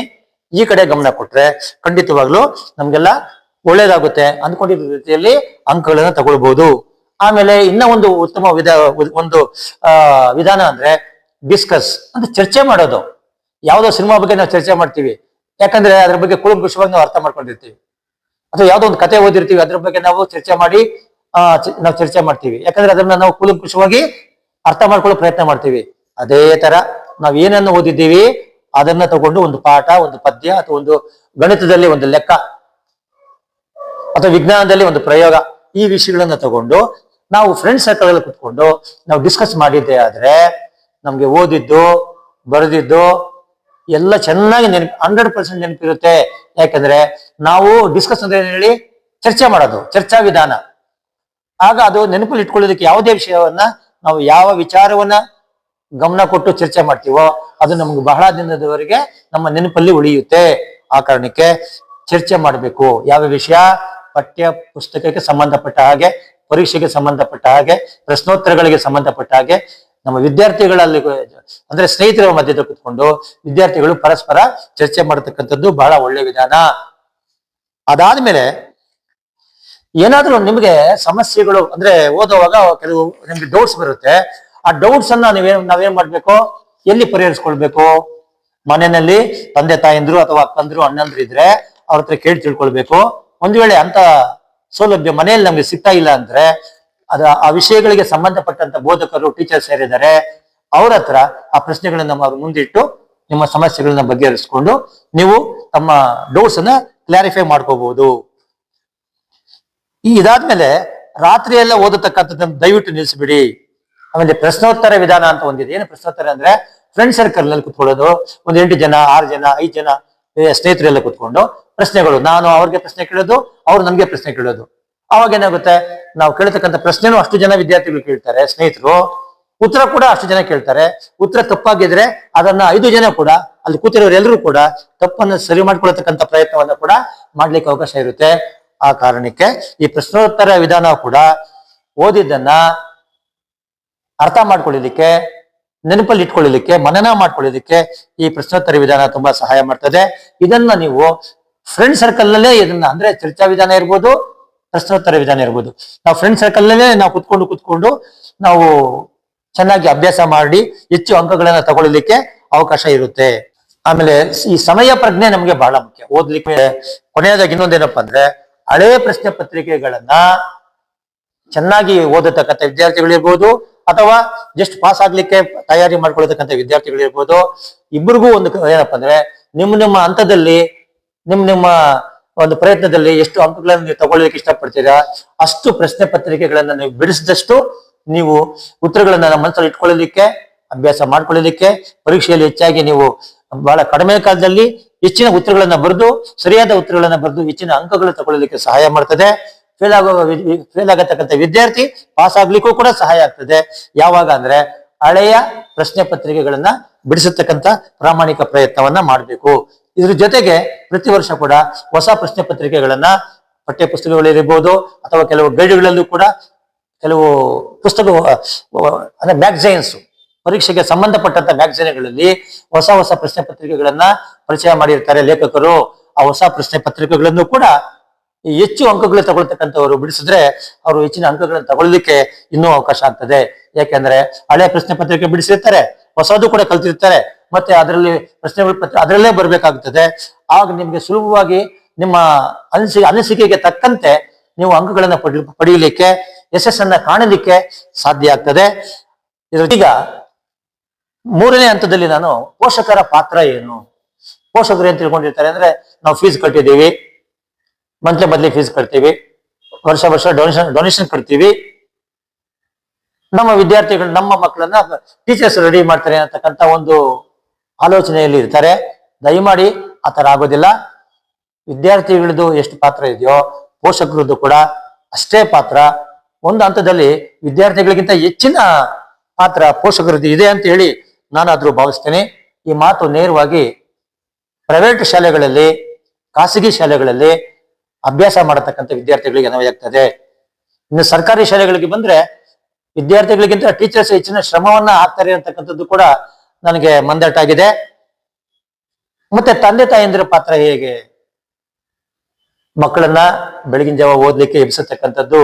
ಈ ಕಡೆ ಗಮನ ಕೊಟ್ರೆ ಖಂಡಿತವಾಗ್ಲು ನಮ್ಗೆಲ್ಲ ಒಳ್ಳೇದಾಗುತ್ತೆ. ಅಂದ್ಕೊಂಡಿದ್ದ ರೀತಿಯಲ್ಲಿ ಅಂಕಗಳನ್ನ ತಗೊಳ್ಬಹುದು. ಆಮೇಲೆ ಇನ್ನ ಒಂದು ಉತ್ತಮ ವಿಧಾನ ಅಂದ್ರೆ ಡಿಸ್ಕಸ್ ಅಂದ್ರೆ ಚರ್ಚೆ ಮಾಡೋದು. ಯಾವುದೋ ಸಿನಿಮಾ ಬಗ್ಗೆ ನಾವು ಚರ್ಚೆ ಮಾಡ್ತೀವಿ, ಯಾಕಂದ್ರೆ ಅದ್ರ ಬಗ್ಗೆ ಕೂಲಂಕುಷವಾಗಿ ನಾವು ಅರ್ಥ ಮಾಡ್ಕೊಂಡಿರ್ತೀವಿ. ಅಥವಾ ಯಾವುದೋ ಒಂದು ಕತೆ ಓದಿರ್ತೀವಿ, ಅದ್ರ ಬಗ್ಗೆ ನಾವು ಚರ್ಚೆ ಮಾಡ್ತೀವಿ, ಯಾಕಂದ್ರೆ ಅದನ್ನ ನಾವು ಕೂಲಂಕುಷವಾಗಿ ಅರ್ಥ ಮಾಡ್ಕೊಳ್ಳೋ ಪ್ರಯತ್ನ ಮಾಡ್ತೀವಿ. ಅದೇ ತರ ನಾವ್ ಏನನ್ನು ಓದಿದ್ದೀವಿ ಅದನ್ನ ತಗೊಂಡು ಒಂದು ಪಾಠ, ಒಂದು ಪದ್ಯ, ಅಥವಾ ಒಂದು ಗಣಿತದಲ್ಲಿ ಒಂದು ಲೆಕ್ಕ, ಅಥವಾ ವಿಜ್ಞಾನದಲ್ಲಿ ಒಂದು ಪ್ರಯೋಗ, ಈ ವಿಷಯಗಳನ್ನ ತಗೊಂಡು ನಾವು ಫ್ರೆಂಡ್ ಸರ್ಕಲ್ ಅಲ್ಲಿ ಕುತ್ಕೊಂಡು ನಾವು ಡಿಸ್ಕಸ್ ಮಾಡಿದ್ದೆ ಆದ್ರೆ ನಮ್ಗೆ ಓದಿದ್ದು ಬರೆದಿದ್ದು ಎಲ್ಲ ಚೆನ್ನಾಗಿ 100% ನೆನಪಿರುತ್ತೆ. ಯಾಕಂದ್ರೆ ನಾವು ಡಿಸ್ಕಸ್ ಅಂದ್ರೆ ಹೇಳಿ ಚರ್ಚೆ ಮಾಡೋದು, ಚರ್ಚಾ ವಿಧಾನ. ಆಗ ಅದು ನೆನಪಲ್ಲಿ ಇಟ್ಕೊಳ್ಳೋದಕ್ಕೆ ಯಾವುದೇ ವಿಷಯವನ್ನ ನಾವು ಯಾವ ವಿಚಾರವನ್ನ ಗಮನ ಕೊಟ್ಟು ಚರ್ಚೆ ಮಾಡ್ತೀವೋ ಅದು ನಮ್ಗೆ ಬಹಳ ದಿನದವರೆಗೆ ನಮ್ಮ ನೆನಪಲ್ಲಿ ಉಳಿಯುತ್ತೆ. ಆ ಕಾರಣಕ್ಕೆ ಚರ್ಚೆ ಮಾಡಬೇಕು. ಯಾವ ವಿಷಯ? ಪಠ್ಯ ಪುಸ್ತಕಕ್ಕೆ ಸಂಬಂಧಪಟ್ಟ ಹಾಗೆ, ಪರೀಕ್ಷೆಗೆ ಸಂಬಂಧಪಟ್ಟ ಹಾಗೆ, ಪ್ರಶ್ನೋತ್ತರಗಳಿಗೆ ಸಂಬಂಧಪಟ್ಟ ಹಾಗೆ ನಮ್ಮ ವಿದ್ಯಾರ್ಥಿಗಳಲ್ಲಿ ಅಂದ್ರೆ ಸ್ನೇಹಿತರ ಮಧ್ಯದಲ್ಲಿ ಕುತ್ಕೊಂಡು ವಿದ್ಯಾರ್ಥಿಗಳು ಪರಸ್ಪರ ಚರ್ಚೆ ಮಾಡತಕ್ಕಂಥದ್ದು ಬಹಳ ಒಳ್ಳೆ ವಿಧಾನ. ಅದಾದ್ಮೇಲೆ ಏನಾದ್ರೂ ನಿಮ್ಗೆ ಸಮಸ್ಯೆಗಳು ಅಂದ್ರೆ ಓದುವಾಗ ಕೆಲವು ನಿಮ್ಗೆ ಡೌಟ್ಸ್ ಬರುತ್ತೆ. ಆ ಡೌಟ್ಸ್ ಅನ್ನ ನಾವೇನ್ ಮಾಡ್ಬೇಕು, ಎಲ್ಲಿ ಪರಿಹರಿಸ್ಕೊಳ್ಬೇಕು? ಮನೆಯಲ್ಲಿ ತಂದೆ ತಾಯಂದ್ರು ಅಥವಾ ಅಕ್ಕಂದ್ರು ಅಣ್ಣಂದ್ರು ಇದ್ರೆ ಅವ್ರ ಹತ್ರ ಕೇಳಿ ತಿಳ್ಕೊಳ್ಬೇಕು. ಒಂದ್ ವೇಳೆ ಅಂತ ಸೌಲಭ್ಯ ಮನೆಯಲ್ಲಿ ನಮ್ಗೆ ಸಿಗ್ತಾ ಇಲ್ಲ ಅಂದ್ರೆ ಆ ವಿಷಯಗಳಿಗೆ ಸಂಬಂಧಪಟ್ಟಂತ ಬೋಧಕರು, ಟೀಚರ್ಸ್ ಸೇರಿದ್ದಾರೆ, ಅವ್ರ ಹತ್ರ ಆ ಪ್ರಶ್ನೆಗಳನ್ನ ಮುಂದಿಟ್ಟು ನಿಮ್ಮ ಸಮಸ್ಯೆಗಳನ್ನ ಬಗೆಹರಿಸ್ಕೊಂಡು ನೀವು ತಮ್ಮ ಡೌಟ್ಸ್ ಅನ್ನ ಕ್ಲಾರಿಫೈ ಮಾಡ್ಕೋಬಹುದು. ಇದಾದ್ಮೇಲೆ ರಾತ್ರಿ ಎಲ್ಲ ಓದತಕ್ಕಂಥದ್ದನ್ನು ದಯವಿಟ್ಟು ನಿಲ್ಲಿಸ್ಬಿಡಿ. ಆಮೇಲೆ ಪ್ರಶ್ನೋತ್ತರ ವಿಧಾನ ಅಂತ ಒಂದಿದೆ. ಏನು ಪ್ರಶ್ನೋತ್ತರ ಅಂದ್ರೆ ಫ್ರೆಂಡ್ ಸರ್ಕಲ್ ನಲ್ಲಿ ಕುತ್ಕೊಳ್ಳೋದು, ಒಂದು 8 ಜನ 6 ಜನ 5 ಜನ ಸ್ನೇಹಿತರೆಲ್ಲ ಕುತ್ಕೊಂಡು ಪ್ರಶ್ನೆಗಳು, ನಾನು ಅವ್ರಿಗೆ ಪ್ರಶ್ನೆ ಕೇಳೋದು, ಅವ್ರು ನಮ್ಗೆ ಪ್ರಶ್ನೆ ಕೇಳೋದು. ಅವಾಗ ಏನಾಗುತ್ತೆ, ನಾವು ಕೇಳತಕ್ಕಂಥ ಪ್ರಶ್ನೆನೂ ಅಷ್ಟು ಜನ ವಿದ್ಯಾರ್ಥಿಗಳು ಕೇಳ್ತಾರೆ, ಸ್ನೇಹಿತರು. ಉತ್ತರ ಕೂಡ ಅಷ್ಟು ಜನ ಕೇಳ್ತಾರೆ. ಉತ್ತರ ತಪ್ಪಾಗಿದ್ರೆ ಅದನ್ನ 5 ಜನ ಕೂಡ, ಅಲ್ಲಿ ಕೂತಿರೋರು ಎಲ್ಲರೂ ಕೂಡ ತಪ್ಪನ್ನು ಸರಿ ಮಾಡ್ಕೊಳ್ತಕ್ಕಂಥ ಪ್ರಯತ್ನವನ್ನ ಕೂಡ ಮಾಡ್ಲಿಕ್ಕೆ ಅವಕಾಶ ಇರುತ್ತೆ. ಆ ಕಾರಣಕ್ಕೆ ಈ ಪ್ರಶ್ನೋತ್ತರ ವಿಧಾನ ಕೂಡ ಓದಿದ್ದನ್ನ ಅರ್ಥ ಮಾಡ್ಕೊಳ್ಳಿಕ್ಕೆ, ನೆನಪಲ್ಲಿ ಇಟ್ಕೊಳ್ಳಿಕ್ಕೆ, ಮನನ ಮಾಡ್ಕೊಳ್ಳಿಕ್ಕೆ ಈ ಪ್ರಶ್ನೋತ್ತರ ವಿಧಾನ ತುಂಬಾ ಸಹಾಯ ಮಾಡ್ತದೆ. ಇದನ್ನ ನೀವು ಫ್ರೆಂಡ್ ಸರ್ಕಲ್ ನಲ್ಲೇ ಇದನ್ನ ಅಂದ್ರೆ ಚರ್ಚಾ ವಿಧಾನ ಇರ್ಬೋದು, ಪ್ರಶ್ನೋತ್ತರ ವಿಧಾನ ಇರ್ಬೋದು, ನಾವು ಫ್ರೆಂಡ್ ಸರ್ಕಲ್ ನಲ್ಲೇ ನಾವು ಕುತ್ಕೊಂಡು ನಾವು ಚೆನ್ನಾಗಿ ಅಭ್ಯಾಸ ಮಾಡಿ ಹೆಚ್ಚು ಅಂಕಗಳನ್ನ ತಗೊಳ್ಳಿಕ್ಕೆ ಅವಕಾಶ ಇರುತ್ತೆ. ಆಮೇಲೆ ಈ ಸಮಯ ಪ್ರಜ್ಞೆ ನಮ್ಗೆ ಬಹಳ ಮುಖ್ಯ ಓದ್ಲಿಕ್ಕೆ. ಕೊನೆಯದಾಗಿ ಇನ್ನೊಂದೇನಪ್ಪಾ ಅಂದ್ರೆ ಹಳೆಯ ಪ್ರಶ್ನೆ ಪತ್ರಿಕೆಗಳನ್ನ ಚೆನ್ನಾಗಿ ಓದತಕ್ಕಂಥ ವಿದ್ಯಾರ್ಥಿಗಳಿರ್ಬೋದು, ಅಥವಾ ಜಸ್ಟ್ ಪಾಸ್ ಆಗ್ಲಿಕ್ಕೆ ತಯಾರಿ ಮಾಡ್ಕೊಳ್ತಕ್ಕಂಥ ವಿದ್ಯಾರ್ಥಿಗಳಿರ್ಬೋದು, ಇಬ್ಬರಿಗೂ ಒಂದು ಏನಪ್ಪಾ ಅಂದ್ರೆ ನಿಮ್ಮ ಹಂತದಲ್ಲಿ ನಿಮ್ಮ ಒಂದು ಪ್ರಯತ್ನದಲ್ಲಿ ಎಷ್ಟು ಅಂಕಗಳನ್ನು ನೀವು ತಗೊಳ್ಳಿಕ್ಕೆ ಇಷ್ಟಪಡ್ತೀರಾ ಅಷ್ಟು ಪ್ರಶ್ನೆ ಪತ್ರಿಕೆಗಳನ್ನ ನೀವು ಬಿಡಿಸಿದಷ್ಟು ನೀವು ಉತ್ತರಗಳನ್ನ ನಮ್ಮ ಮನಸ್ಸಲ್ಲಿ ಇಟ್ಕೊಳ್ಳಲಿಕ್ಕೆ, ಅಭ್ಯಾಸ ಮಾಡ್ಕೊಳ್ಳಲಿಕ್ಕೆ, ಪರೀಕ್ಷೆಯಲ್ಲಿ ಹೆಚ್ಚಾಗಿ ನೀವು ಬಹಳ ಕಡಿಮೆ ಕಾಲದಲ್ಲಿ ಹೆಚ್ಚಿನ ಉತ್ತರಗಳನ್ನ ಬರೆದು, ಸರಿಯಾದ ಉತ್ತರಗಳನ್ನ ಬರೆದು ಹೆಚ್ಚಿನ ಅಂಕಗಳು ತಗೊಳ್ಳಿಕ್ಕೆ ಸಹಾಯ ಮಾಡ್ತದೆ. ಫೇಲ್ ಆಗತಕ್ಕಂಥ ವಿದ್ಯಾರ್ಥಿ ಪಾಸ್ ಆಗ್ಲಿಕ್ಕೂ ಕೂಡ ಸಹಾಯ ಆಗ್ತದೆ. ಯಾವಾಗ ಅಂದ್ರೆ ಹಳೆಯ ಪ್ರಶ್ನೆ ಪತ್ರಿಕೆಗಳನ್ನ ಬಿಡಿಸತಕ್ಕಂಥ ಪ್ರಾಮಾಣಿಕ ಪ್ರಯತ್ನವನ್ನ ಮಾಡಬೇಕು. ಇದ್ರ ಜೊತೆಗೆ ಪ್ರತಿ ವರ್ಷ ಕೂಡ ಹೊಸ ಪ್ರಶ್ನೆ ಪತ್ರಿಕೆಗಳನ್ನ ಪಠ್ಯ ಪುಸ್ತಕಗಳಿರ್ಬೋದು ಅಥವಾ ಕೆಲವು ಗೈಡ್ಗಳಲ್ಲೂ ಕೂಡ ಕೆಲವು ಪುಸ್ತಕ ಅಂದ್ರೆ ಮ್ಯಾಗಝೈನ್ಸ್, ಪರೀಕ್ಷೆಗೆ ಸಂಬಂಧಪಟ್ಟಂತ ಮ್ಯಾಗಝೈನ್ಗಳಲ್ಲಿ ಹೊಸ ಪ್ರಶ್ನೆ ಪತ್ರಿಕೆಗಳನ್ನ ಪರಿಚಯ ಮಾಡಿರ್ತಾರೆ ಲೇಖಕರು. ಆ ಹೊಸ ಪ್ರಶ್ನೆ ಪತ್ರಿಕೆಗಳನ್ನು ಕೂಡ ಹೆಚ್ಚು ಅಂಕಗಳು ತಗೊಳ್ತಕ್ಕಂಥವ್ರು ಬಿಡಿಸಿದ್ರೆ ಅವರು ಹೆಚ್ಚಿನ ಅಂಕಗಳನ್ನು ತಗೊಳ್ಳಿಕ್ಕೆ ಇನ್ನೂ ಅವಕಾಶ ಆಗ್ತದೆ. ಯಾಕೆಂದ್ರೆ ಹಳೆ ಪ್ರಶ್ನೆ ಪತ್ರಿಕೆ ಬಿಡಿಸಿರ್ತಾರೆ, ಹೊಸದು ಕೂಡ ಕಲ್ತಿರ್ತಾರೆ, ಮತ್ತೆ ಅದರಲ್ಲಿ ಪ್ರಶ್ನೆಗಳು ಅದರಲ್ಲೇ ಬರ್ಬೇಕಾಗುತ್ತದೆ. ಆಗ ನಿಮ್ಗೆ ಸುಲಭವಾಗಿ ನಿಮ್ಮ ಅನಿಸಿಕೆಗೆ ತಕ್ಕಂತೆ ನೀವು ಅಂಕಗಳನ್ನ ಪಡೆಯಲಿಕ್ಕೆ, ಯಶಸ್ಸನ್ನ ಕಾಣಲಿಕ್ಕೆ ಸಾಧ್ಯ ಆಗ್ತದೆ. ಈಗ 3ನೇ ಹಂತದಲ್ಲಿ ನಾನು ಪೋಷಕರ ಪಾತ್ರ ಏನು, ಪೋಷಕರು ಏನ್ ತಿಳ್ಕೊಂಡಿರ್ತಾರೆ ಅಂದ್ರೆ ನಾವು ಫೀಸ್ ಕಟ್ಟಿದ್ದೀವಿ, ಮಂತ್ಲಿ ಫೀಸ್ ಕಟ್ತೀವಿ, ವರ್ಷ ವರ್ಷ ಡೊನೇಷನ್ ಕೊಡ್ತೀವಿ. ನಮ್ಮ ವಿದ್ಯಾರ್ಥಿಗಳು ನಮ್ಮ ಮಕ್ಕಳನ್ನ ಟೀಚರ್ಸ್ ರೆಡಿ ಮಾಡ್ತಾರೆ ಅಂತಕ್ಕಂಥ ಒಂದು ಆಲೋಚನೆಯಲ್ಲಿ ಇರ್ತಾರೆ. ದಯಮಾಡಿ ಆ ತರ ಆಗೋದಿಲ್ಲ. ವಿದ್ಯಾರ್ಥಿಗಳದ್ದು ಎಷ್ಟು ಪಾತ್ರ ಇದೆಯೋ ಪೋಷಕರದ್ದು ಕೂಡ ಅಷ್ಟೇ ಪಾತ್ರ. ಒಂದು ಹಂತದಲ್ಲಿ ವಿದ್ಯಾರ್ಥಿಗಳಿಗಿಂತ ಹೆಚ್ಚಿನ ಪಾತ್ರ ಪೋಷಕರದ್ದು ಇದೆ ಅಂತ ಹೇಳಿ ನಾನಾದ್ರೂ ಭಾವಿಸ್ತೇನೆ. ಈ ಮಾತು ನೇರವಾಗಿ ಪ್ರೈವೇಟ್ ಶಾಲೆಗಳಲ್ಲಿ, ಖಾಸಗಿ ಶಾಲೆಗಳಲ್ಲಿ ಅಭ್ಯಾಸ ಮಾಡತಕ್ಕಂಥ ವಿದ್ಯಾರ್ಥಿಗಳಿಗೆ ಅನ್ವಯಾಗ್ತದೆ. ಇನ್ನು ಸರ್ಕಾರಿ ಶಾಲೆಗಳಿಗೆ ಬಂದ್ರೆ ವಿದ್ಯಾರ್ಥಿಗಳಿಗಿಂತ ಟೀಚರ್ಸ್ ಹೆಚ್ಚಿನ ಶ್ರಮವನ್ನ ಹಾಕ್ತಾರೆ ಅಂತಕ್ಕಂಥದ್ದು ಕೂಡ ನನಗೆ ಮಂದಟ್ಟಾಗಿದೆ. ಮತ್ತೆ ತಂದೆ ತಾಯಂದಿರ ಪಾತ್ರ ಹೇಗೆ? ಮಕ್ಕಳನ್ನ ಬೆಳಗಿನ ಜಾವ ಓದ್ಲಿಕ್ಕೆ ಎಬ್ಸತಕ್ಕಂಥದ್ದು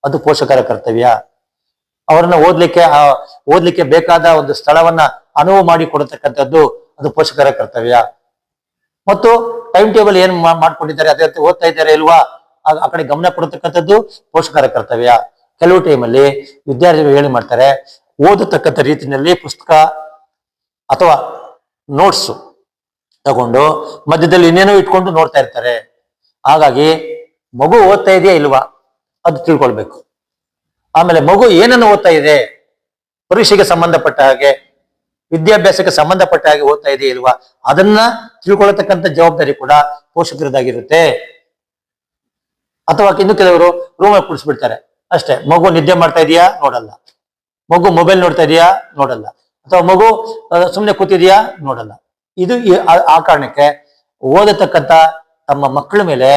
ಅದು ಪೋಷಕರ ಕರ್ತವ್ಯ. ಅವರನ್ನ ಓದ್ಲಿಕ್ಕೆ ಬೇಕಾದ ಒಂದು ಸ್ಥಳವನ್ನ ಅನುವು ಮಾಡಿ ಕೊಡತಕ್ಕಂಥದ್ದು ಅದು ಪೋಷಕರ ಕರ್ತವ್ಯ. ಮತ್ತು ಟೈಮ್ ಟೇಬಲ್ ಏನ್ ಮಾಡ್ಕೊಂಡಿದ್ದಾರೆ ಅದೇ ಓದ್ತಾ ಇದ್ದಾರೆ ಇಲ್ವಾ ಆ ಕಡೆ ಗಮನ ಕೊಡತಕ್ಕಂಥದ್ದು ಪೋಷಕರ ಕರ್ತವ್ಯ. ಕೆಲವು ಟೈಮಲ್ಲಿ ವಿದ್ಯಾರ್ಥಿಗಳು ಹೇಳಿ ಮಾಡ್ತಾರೆ, ಓದತಕ್ಕಂಥ ರೀತಿಯಲ್ಲಿ ಪುಸ್ತಕ ಅಥವಾ ನೋಟ್ಸ್ ತಗೊಂಡು ಮಧ್ಯದಲ್ಲಿ ಇನ್ನೇನೋ ಇಟ್ಕೊಂಡು ನೋಡ್ತಾ ಇರ್ತಾರೆ. ಹಾಗಾಗಿ ಮಗು ಓದ್ತಾ ಇದೆಯಾ ಇಲ್ವಾ ಅದು ತಿಳ್ಕೊಳ್ಬೇಕು. ಆಮೇಲೆ ಮಗು ಏನನ್ನು ಓದ್ತಾ ಇದೆ, ಪರೀಕ್ಷೆಗೆ ಸಂಬಂಧಪಟ್ಟ ಹಾಗೆ, ವಿದ್ಯಾಭ್ಯಾಸಕ್ಕೆ ಸಂಬಂಧಪಟ್ಟ ಹಾಗೆ ಓದ್ತಾ ಇದೆಯಾ ಇಲ್ವಾ ಅದನ್ನ ತಿಳ್ಕೊಳ್ತಕ್ಕಂಥ ಜವಾಬ್ದಾರಿ ಕೂಡ ಪೋಷಕರದಾಗಿರುತ್ತೆ. ಅಥವಾ ಇನ್ನು ಕೆಲವರು ರೂಮಲ್ಲಿ ಕುಡಿಸ್ಬಿಡ್ತಾರೆ ಅಷ್ಟೇ. ಮಗು ನಿದ್ದೆ ಮಾಡ್ತಾ ಇದೆಯಾ ನೋಡಲ್ಲ, ಮಗು ಮೊಬೈಲ್ ನೋಡ್ತಾ ಇದೆಯಾ ನೋಡಲ್ಲ, ಅಥವಾ ಮಗು ಸುಮ್ಮನೆ ಕೂತಿದ್ಯಾ ನೋಡಲ್ಲ. ಇದು ಆ ಕಾರಣಕ್ಕೆ ಓದತಕ್ಕಂಥ ತಮ್ಮ ಮಕ್ಕಳ ಮೇಲೆ,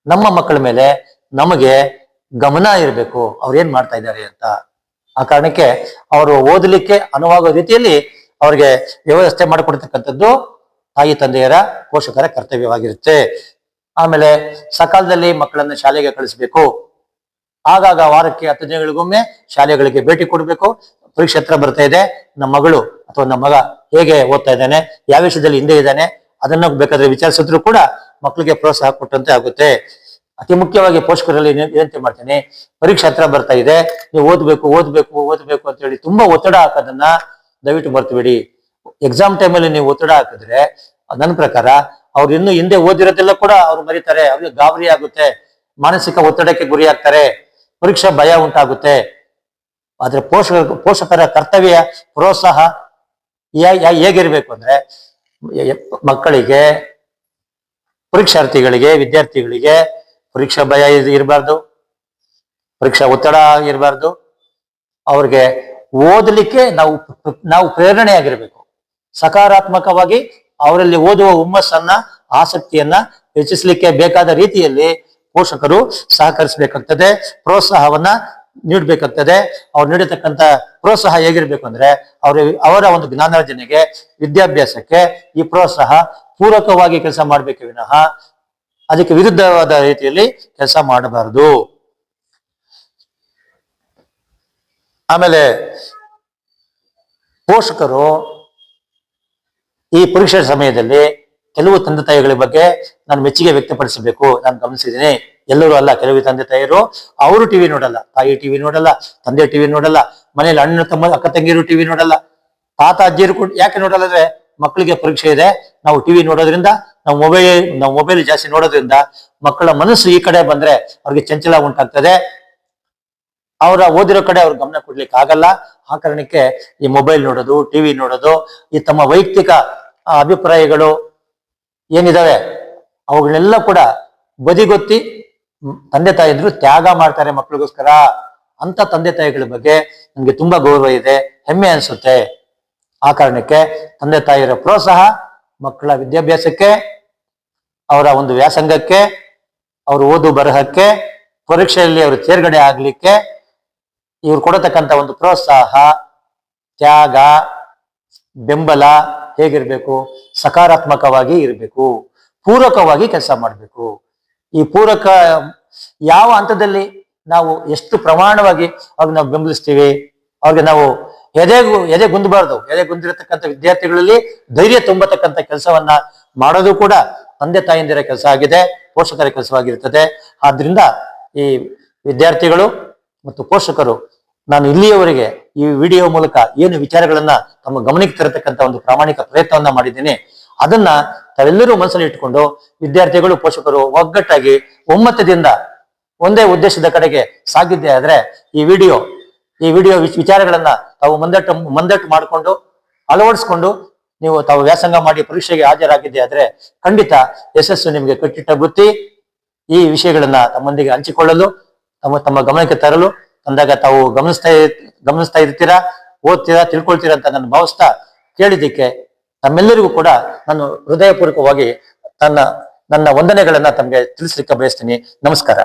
ನಮ್ಮ ಮಕ್ಕಳ ಮೇಲೆ ನಮಗೆ ಗಮನ ಇರಬೇಕು, ಅವ್ರೇನ್ ಮಾಡ್ತಾ ಇದ್ದಾರೆ ಅಂತ. ಆ ಕಾರಣಕ್ಕೆ ಅವರು ಓದಲಿಕ್ಕೆ ಅನುವಾಗುವ ರೀತಿಯಲ್ಲಿ ಅವ್ರಿಗೆ ವ್ಯವಸ್ಥೆ ಮಾಡಿಕೊಡ್ತಕ್ಕಂಥದ್ದು ತಾಯಿ ತಂದೆಯರ, ಪೋಷಕರ ಕರ್ತವ್ಯವಾಗಿರುತ್ತೆ. ಆಮೇಲೆ ಸಕಾಲದಲ್ಲಿ ಮಕ್ಕಳನ್ನ ಶಾಲೆಗೆ ಕಳಿಸ್ಬೇಕು. ಆಗಾಗ ವಾರಕ್ಕೆ 10 ದಿನಗಳಿಗೊಮ್ಮೆ ಶಾಲೆಗಳಿಗೆ ಭೇಟಿ ಕೊಡಬೇಕು. ಪರೀಕ್ಷೆ ಹತ್ರ ಬರ್ತಾ ಇದೆ, ನಮ್ಮ ಮಗಳು ಅಥವಾ ನಮ್ಮ ಮಗ ಹೇಗೆ ಓದ್ತಾ ಇದ್ದಾನೆ, ಯಾವ ವಿಷಯದಲ್ಲಿ ಹಿಂದೆ ಇದ್ದಾನೆ ಅದನ್ನ ಬೇಕಾದ್ರೆ ವಿಚಾರಿಸಿದ್ರು ಕೂಡ ಮಕ್ಕಳಿಗೆ ಪ್ರೋತ್ಸಾಹ ಕೊಟ್ಟಂತೆ ಆಗುತ್ತೆ. ಅತಿ ಮುಖ್ಯವಾಗಿ ಪೋಷಕರಲ್ಲಿ ವಿನಂತಿ ಮಾಡ್ತೇನೆ, ಪರೀಕ್ಷೆ ಹತ್ರ ಬರ್ತಾ ಇದೆ, ನೀವು ಓದ್ಬೇಕು ಅಂತ ಹೇಳಿ ತುಂಬಾ ಒತ್ತಡ ಹಾಕೋದನ್ನ ದಯವಿಟ್ಟು ಮರ್ತ್ಬಿಡಿ. ಎಕ್ಸಾಮ್ ಟೈಮಲ್ಲಿ ನೀವು ಒತ್ತಡ ಹಾಕಿದ್ರೆ ನನ್ನ ಪ್ರಕಾರ ಅವ್ರು ಇನ್ನು ಹಿಂದೆ ಓದಿರೋದೆಲ್ಲ ಕೂಡ ಅವ್ರು ಮರೀತಾರೆ, ಅವ್ರಿಗೆ ಗಾಬರಿ ಆಗುತ್ತೆ, ಮಾನಸಿಕ ಒತ್ತಡಕ್ಕೆ ಗುರಿ ಆಗ್ತಾರೆ, ಪರೀಕ್ಷಾ ಭಯ ಉಂಟಾಗುತ್ತೆ. ಆದ್ರೆ ಪೋಷಕರ ಕರ್ತವ್ಯ ಪ್ರೋತ್ಸಾಹ ಹೇಗಿರ್ಬೇಕು ಅಂದ್ರೆ, ಮಕ್ಕಳಿಗೆ, ಪರೀಕ್ಷಾರ್ಥಿಗಳಿಗೆ, ವಿದ್ಯಾರ್ಥಿಗಳಿಗೆ ಪರೀಕ್ಷಾ ಭಯ ಇರಬಾರ್ದು, ಪರೀಕ್ಷಾ ಒತ್ತಡ ಇರಬಾರ್ದು. ಅವ್ರಿಗೆ ಓದಲಿಕ್ಕೆ ನಾವು ಪ್ರೇರಣೆ ಆಗಿರ್ಬೇಕು. ಸಕಾರಾತ್ಮಕವಾಗಿ ಅವರಲ್ಲಿ ಓದುವ ಹುಮ್ಮಸ್ಸನ್ನ, ಆಸಕ್ತಿಯನ್ನ ಹೆಚ್ಚಿಸಲಿಕ್ಕೆ ಬೇಕಾದ ರೀತಿಯಲ್ಲಿ ಪೋಷಕರು ಸಹಕರಿಸಬೇಕಾಗ್ತದೆ, ಪ್ರೋತ್ಸಾಹವನ್ನ ನೀಡಬೇಕಾಗ್ತದೆ. ಅವ್ರು ನೀಡತಕ್ಕಂಥ ಪ್ರೋತ್ಸಾಹ ಹೇಗಿರ್ಬೇಕು ಅಂದ್ರೆ, ಅವರ ಒಂದು ಜ್ಞಾನಾರ್ಜನೆಗೆ, ವಿದ್ಯಾಭ್ಯಾಸಕ್ಕೆ ಈ ಪ್ರೋತ್ಸಾಹ ಪೂರಕವಾಗಿ ಕೆಲಸ ಮಾಡ್ಬೇಕು ವಿನಃ ಅದಕ್ಕೆ ವಿರುದ್ಧವಾದ ರೀತಿಯಲ್ಲಿ ಕೆಲಸ ಮಾಡಬಾರದು. ಆಮೇಲೆ ಪೋಷಕರು ಈ ಪರೀಕ್ಷೆ ಸಮಯದಲ್ಲಿ ಕೆಲವು ತಂದೆ ತಾಯಿಗಳ ಬಗ್ಗೆ ನಾನು ಮೆಚ್ಚುಗೆ ವ್ಯಕ್ತಪಡಿಸಬೇಕು. ನಾನು ಗಮನಿಸಿದ್ದೀನಿ, ಎಲ್ಲರೂ ಅಲ್ಲ, ಕೆಲವು ತಂದೆ ತಾಯಿರು ಅವರು ಟಿವಿ ನೋಡಲ್ಲ, ತಾಯಿ ಟಿವಿ ನೋಡಲ್ಲ, ತಂದೆ ಟಿವಿ ನೋಡಲ್ಲ, ಮನೇಲಿ ಅಣ್ಣ ತಮ್ಮ ಅಕ್ಕ ತಂಗಿರು ಟಿವಿ ನೋಡಲ್ಲ, ತಾತ ಅಜ್ಜಿಯರು ಕೂಡ ಯಾಕೆ ನೋಡಲ್ಲ ಅಂದ್ರೆ ಮಕ್ಕಳಿಗೆ ಪರೀಕ್ಷೆ ಇದೆ, ನಾವು ಟಿವಿ ನೋಡೋದ್ರಿಂದ, ನಾವು ಮೊಬೈಲ್ ಜಾಸ್ತಿ ನೋಡೋದ್ರಿಂದ ಮಕ್ಕಳ ಮನಸ್ಸು ಈ ಕಡೆ ಬಂದ್ರೆ ಅವ್ರಿಗೆ ಚಂಚಲ ಉಂಟಾಗ್ತದೆ, ಅವರ ಓದಿರೋ ಕಡೆ ಅವ್ರ ಗಮನ ಕೊಡ್ಲಿಕ್ಕೆ ಆಗಲ್ಲ. ಆ ಕಾರಣಕ್ಕೆ ಈ ಮೊಬೈಲ್ ನೋಡೋದು, ಟಿವಿ ನೋಡೋದು, ಈ ತಮ್ಮ ವೈಯಕ್ತಿಕ ಅಭಿಪ್ರಾಯಗಳು ಏನಿದಾವೆ ಅವುಗಳನ್ನೆಲ್ಲ ಕೂಡ ಬದಿಗೊತ್ತಿ ತಂದೆ ತಾಯಿದ್ರು ತ್ಯಾಗ ಮಾಡ್ತಾರೆ ಮಕ್ಕಳಿಗೋಸ್ಕರ. ಅಂತ ತಂದೆ ತಾಯಿಗಳ ಬಗ್ಗೆ ನನ್ಗೆ ತುಂಬಾ ಗೌರವ ಇದೆ, ಹೆಮ್ಮೆ ಅನ್ಸುತ್ತೆ. ಆ ಕಾರಣಕ್ಕೆ ತಂದೆ ತಾಯಿಯರ ಪ್ರೋತ್ಸಾಹ ಮಕ್ಕಳ ವಿದ್ಯಾಭ್ಯಾಸಕ್ಕೆ, ಅವರ ಒಂದು ವ್ಯಾಸಂಗಕ್ಕೆ, ಅವರು ಓದು ಬರಹಕ್ಕೆ, ಪರೀಕ್ಷೆಯಲ್ಲಿ ಅವರು ತೇರ್ಗಡೆ ಆಗ್ಲಿಕ್ಕೆ ಇವ್ರು ಕೊಡತಕ್ಕಂಥ ಒಂದು ಪ್ರೋತ್ಸಾಹ, ತ್ಯಾಗ, ಬೆಂಬಲ ಹೇಗಿರ್ಬೇಕು? ಸಕಾರಾತ್ಮಕವಾಗಿ ಇರಬೇಕು, ಪೂರಕವಾಗಿ ಕೆಲಸ ಮಾಡಬೇಕು. ಈ ಪೂರಕ ಯಾವ ಹಂತದಲ್ಲಿ ನಾವು ಎಷ್ಟು ಪ್ರಮಾಣವಾಗಿ ಅವ್ರಿಗೆ ನಾವು ಬೆಂಬಲಿಸ್ತೀವಿ, ಅವ್ರಿಗೆ ನಾವು ಎದೆ ಗುಂದಬಾರ್ದು. ಎದೆ ಗುಂದಿರತಕ್ಕಂಥ ವಿದ್ಯಾರ್ಥಿಗಳಲ್ಲಿ ಧೈರ್ಯ ತುಂಬತಕ್ಕಂಥ ಕೆಲಸವನ್ನ ಮಾಡೋದು ಕೂಡ ತಂದೆ ತಾಯಿಂದಿರ ಕೆಲಸ ಆಗಿದೆ, ಪೋಷಕರ ಕೆಲಸವಾಗಿರ್ತದೆ. ಆದ್ರಿಂದ ಈ ವಿದ್ಯಾರ್ಥಿಗಳು ಮತ್ತು ಪೋಷಕರು, ನಾನು ಇಲ್ಲಿಯವರೆಗೆ ಈ ವಿಡಿಯೋ ಮೂಲಕ ಏನು ವಿಚಾರಗಳನ್ನ ತಮ್ಮ ಗಮನಕ್ಕೆ ತರತಕ್ಕಂಥ ಒಂದು ಪ್ರಾಮಾಣಿಕ ಪ್ರಯತ್ನವನ್ನ ಮಾಡಿದ್ದೀನಿ, ಅದನ್ನ ತಾವೆಲ್ಲರೂ ಮನಸ್ಸಲ್ಲಿ ಇಟ್ಟುಕೊಂಡು ವಿದ್ಯಾರ್ಥಿಗಳು, ಪೋಷಕರು ಒಗ್ಗಟ್ಟಾಗಿ ಒಮ್ಮತದಿಂದ ಒಂದೇ ಉದ್ದೇಶದ ಕಡೆಗೆ ಸಾಗಿದ್ದೆ ಆದ್ರೆ ಈ ವಿಡಿಯೋ ವಿಚಾರಗಳನ್ನ ತಾವು ಮುಂದಟ್ಟು ಮಾಡಿಕೊಂಡು ಅಳವಡಿಸ್ಕೊಂಡು ನೀವು ತಾವು ವ್ಯಾಸಂಗ ಮಾಡಿ ಪರೀಕ್ಷೆಗೆ ಹಾಜರಾಗಿದ್ದೆ ಆದ್ರೆ ಖಂಡಿತ ಯಶಸ್ಸು ನಿಮಗೆ ಕಟ್ಟಿಟ್ಟ ಬುತ್ತಿ. ಈ ವಿಷಯಗಳನ್ನ ತಮ್ಮೊಂದಿಗೆ ಹಂಚಿಕೊಳ್ಳಲು ತಮ್ಮ ಗಮನಕ್ಕೆ ತರಲು ತಂದಾಗ ತಾವು ಗಮನಿಸ್ತಾ ಇರ್ತೀರಾ, ಓದ್ತೀರಾ, ತಿಳ್ಕೊಳ್ತೀರಾ ಅಂತ ನಾನು ಭಾವಿಸ್ತಾ ಕೇಳಿದ್ದಕ್ಕೆ ತಮ್ಮೆಲ್ಲರಿಗೂ ಕೂಡ ನಾನು ಹೃದಯಪೂರ್ವಕವಾಗಿ ನನ್ನ ವಂದನೆಗಳನ್ನ ತಮಗೆ ತಿಳಿಸ್ಲಿಕ್ಕೆ ಬಯಸ್ತೀನಿ. ನಮಸ್ಕಾರ.